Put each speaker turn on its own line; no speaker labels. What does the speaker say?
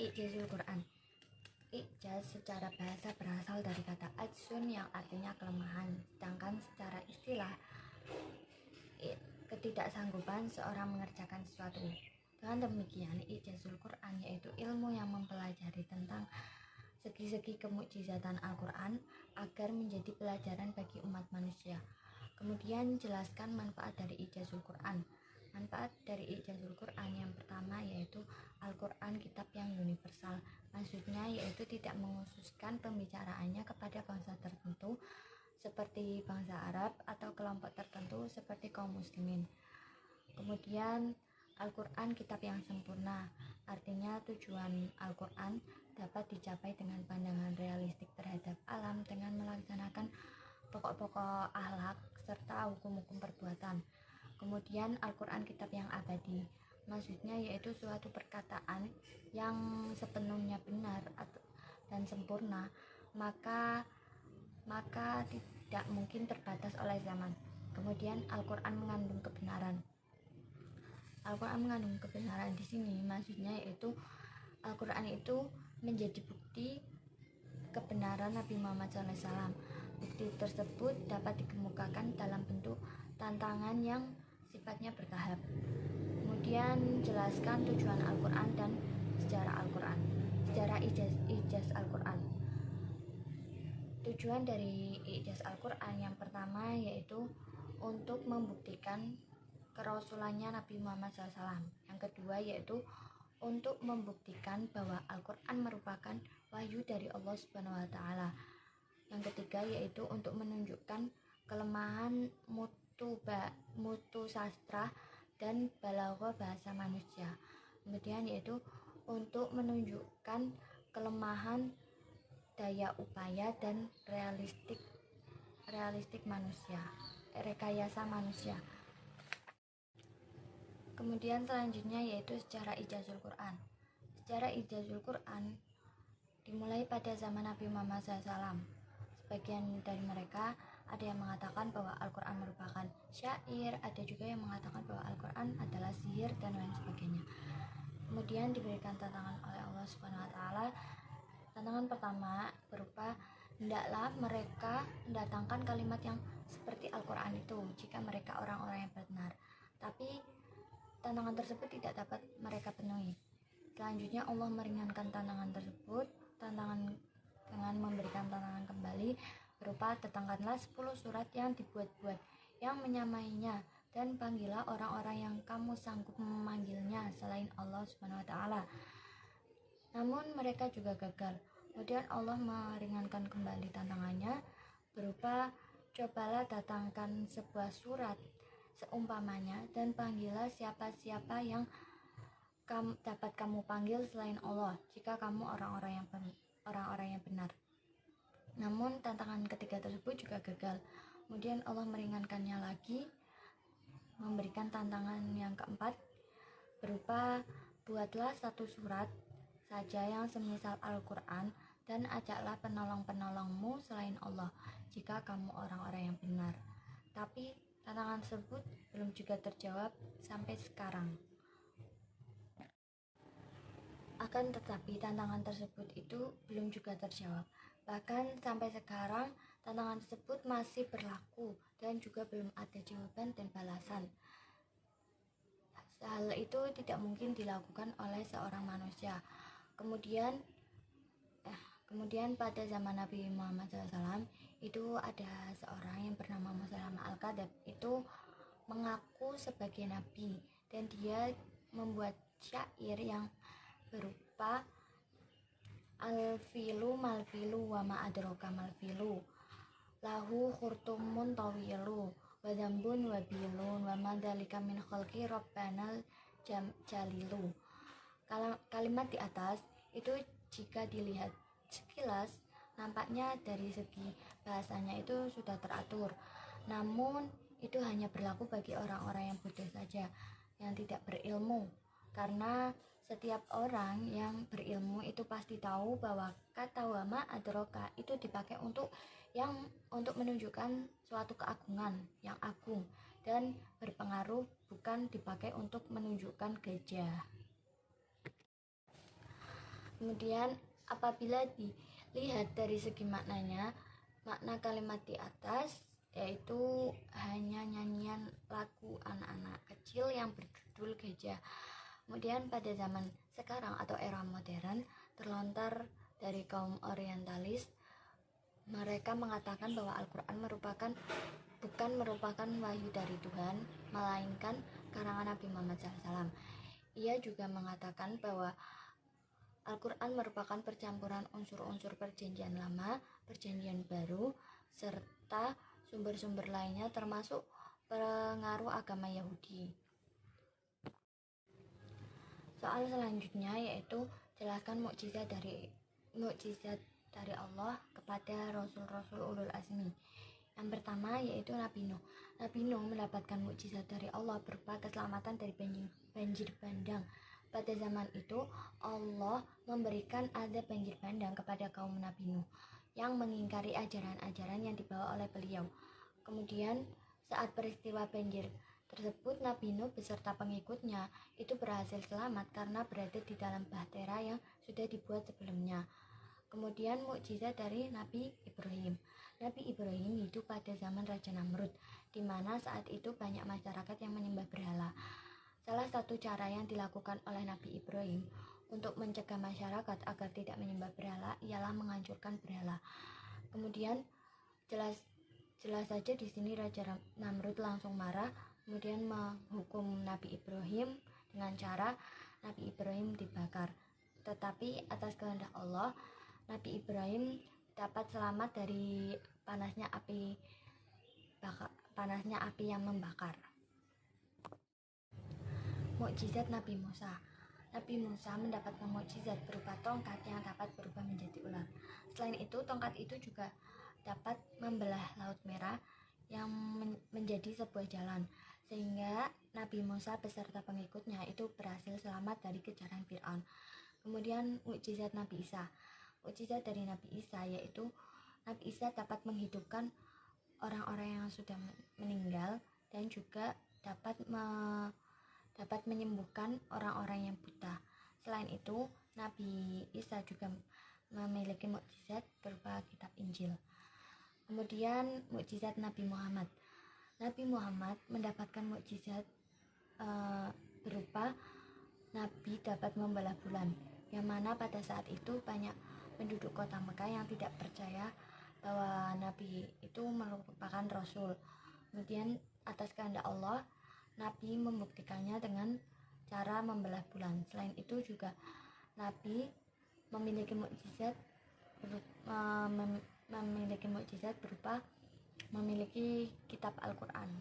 I'jazul Quran. I'jaz secara bahasa berasal dari kata ajzun yang artinya kelemahan, sedangkan secara istilah ketidaksanggupan seorang mengerjakan sesuatu. Dengan demikian, I'jazul Quran yaitu ilmu yang mempelajari tentang segi-segi kemukjizatan Al-Quran agar menjadi pelajaran bagi umat manusia. Kemudian jelaskan manfaat dari I'jazul Quran. Manfaat dari I'jazul Quran yang pertama yaitu Al-Quran kitab yang universal. Maksudnya yaitu tidak mengkhususkan pembicaraannya kepada bangsa tertentu seperti bangsa Arab atau kelompok tertentu seperti kaum muslimin. Kemudian Al-Quran kitab yang sempurna. Artinya tujuan Al-Quran dapat dicapai dengan pandangan realistik terhadap alam dengan melaksanakan pokok-pokok akhlak serta hukum-hukum perbuatan. Kemudian Al-Quran kitab yang abadi, maksudnya yaitu suatu perkataan yang sepenuhnya benar dan sempurna, maka tidak mungkin terbatas oleh zaman. Kemudian Al-Quran mengandung kebenaran. Al-Quran mengandung kebenaran di sini maksudnya yaitu Al-Quran itu menjadi bukti kebenaran Nabi Muhammad SAW. Bukti tersebut dapat dikemukakan dalam bentuk tantangan yang sifatnya bertahap. Kemudian jelaskan tujuan Al-Quran dan sejarah Al-Quran. Sejarah I'jaz Al-Quran. Tujuan dari I'jaz Al-Quran yang pertama yaitu untuk membuktikan kerasulannya Nabi Muhammad SAW. Yang kedua yaitu untuk membuktikan bahwa Al-Quran merupakan wahyu dari Allah Subhanahu wa Ta'ala. Yang ketiga yaitu untuk menunjukkan kelemahan mutu sastra dan balaghah bahasa manusia. Kemudian yaitu untuk menunjukkan kelemahan daya upaya dan realistik manusia, rekayasa manusia. Kemudian selanjutnya yaitu sejarah I'jazul Quran. Sejarah I'jazul Quran dimulai pada zaman Nabi Muhammad SAW. Sebagian dari mereka ada yang mengatakan bahwa Al-Quran merupakan syair, ada juga yang mengatakan bahwa Al-Quran adalah sihir dan lain sebagainya. Kemudian diberikan tantangan oleh Allah Subhanahu wa Ta'ala. Tantangan pertama berupa hendaklah mereka mendatangkan kalimat yang seperti Al-Quran itu jika mereka orang-orang yang benar. Tapi tantangan tersebut tidak dapat mereka penuhi. Selanjutnya Allah meringankan tantangan tersebut, dengan memberikan tantangan kembali berupa datangkanlah 10 surat yang dibuat-buat yang menyamainya dan panggillah orang-orang yang kamu sanggup memanggilnya selain Allah Subhanahu wa Ta'ala. Namun mereka juga gagal. Kemudian Allah meringankan kembali tantangannya berupa cobalah datangkan sebuah surat seumpamanya dan panggillah siapa-siapa yang dapat kamu panggil selain Allah jika kamu orang-orang yang benar. Namun tantangan ketiga tersebut juga gagal. Kemudian Allah meringankannya lagi, memberikan tantangan yang keempat berupa buatlah satu surat saja yang semisal Al-Quran dan ajaklah penolong-penolongmu selain Allah jika kamu orang-orang yang benar. Tapi tantangan tersebut belum juga terjawab sampai sekarang. Akan tetapi tantangan tersebut itu belum juga terjawab. Bahkan sampai sekarang tantangan tersebut masih berlaku dan juga belum ada jawaban dan balasan. Hal itu tidak mungkin dilakukan oleh seorang manusia. Kemudian pada zaman Nabi Muhammad SAW itu ada seorang yang bernama Musailamah Al-Kadzab itu mengaku sebagai nabi dan dia membuat syair yang berupa al-filu mal-filu wa ma adraka mal-filu lahu khurtumun tawilu wa dzambun wa bilun wa ma dzalika min khalqi rabbanal jalilu. Kalimat di atas itu jika dilihat sekilas nampaknya dari segi bahasanya itu sudah teratur, namun itu hanya berlaku bagi orang-orang yang bodoh saja, yang tidak berilmu. Karena setiap orang yang berilmu itu pasti tahu bahwa kata wama adroka itu dipakai untuk menunjukkan suatu keagungan yang agung dan berpengaruh, bukan dipakai untuk menunjukkan gajah. Kemudian apabila dilihat dari segi maknanya, makna kalimat di atas yaitu hanya nyanyian lagu anak-anak kecil yang berjudul Gajah. Kemudian pada zaman sekarang atau era modern, terlontar dari kaum orientalis, mereka mengatakan bahwa Al-Quran bukan merupakan wahyu dari Tuhan, melainkan karangan Nabi Muhammad SAW. Ia juga mengatakan bahwa Al-Quran merupakan percampuran unsur-unsur perjanjian lama, perjanjian baru, serta sumber-sumber lainnya termasuk pengaruh agama Yahudi. Soal selanjutnya yaitu jelaskan mukjizat dari Allah kepada rasul-rasul ulul azmi. Yang pertama yaitu Nabi Nuh. Nabi Nuh mendapatkan mukjizat dari Allah berupa keselamatan dari banjir bandang. Pada zaman itu Allah memberikan ada banjir bandang kepada kaum Nabi Nuh yang mengingkari ajaran-ajaran yang dibawa oleh beliau. Kemudian saat peristiwa banjir tersebut, Nabi Nuh beserta pengikutnya itu berhasil selamat karena berada di dalam bahtera yang sudah dibuat sebelumnya. Kemudian mukjizat dari Nabi Ibrahim. Nabi Ibrahim hidup pada zaman Raja Namrud, di mana saat itu banyak masyarakat yang menyembah berhala. Salah satu cara yang dilakukan oleh Nabi Ibrahim untuk mencegah masyarakat agar tidak menyembah berhala ialah menghancurkan berhala. Kemudian jelas saja di sini Raja Namrud langsung marah, kemudian menghukum Nabi Ibrahim dengan cara Nabi Ibrahim dibakar. Tetapi atas kehendak Allah, Nabi Ibrahim dapat selamat dari panasnya api yang membakar. Mukjizat Nabi Musa. Nabi Musa mendapatkan mukjizat berupa tongkat yang dapat berubah menjadi ular. Selain itu, tongkat itu juga dapat membelah Laut Merah yang menjadi sebuah jalan, sehingga Nabi Musa beserta pengikutnya itu berhasil selamat dari kejaran Fir'aun. Kemudian mukjizat Nabi Isa. Mukjizat dari Nabi Isa yaitu Nabi Isa dapat menghidupkan orang-orang yang sudah meninggal dan juga dapat menyembuhkan orang-orang yang buta. Selain itu, Nabi Isa juga memiliki mukjizat berupa kitab Injil. Kemudian mukjizat Nabi Muhammad. Nabi Muhammad mendapatkan mukjizat berupa Nabi dapat membelah bulan, yang mana pada saat itu banyak penduduk kota Mekah yang tidak percaya bahwa Nabi itu merupakan Rasul. Kemudian atas kehendak Allah, Nabi membuktikannya dengan cara membelah bulan. Selain itu juga Nabi memiliki mukjizat berupa memiliki kitab Al-Quran.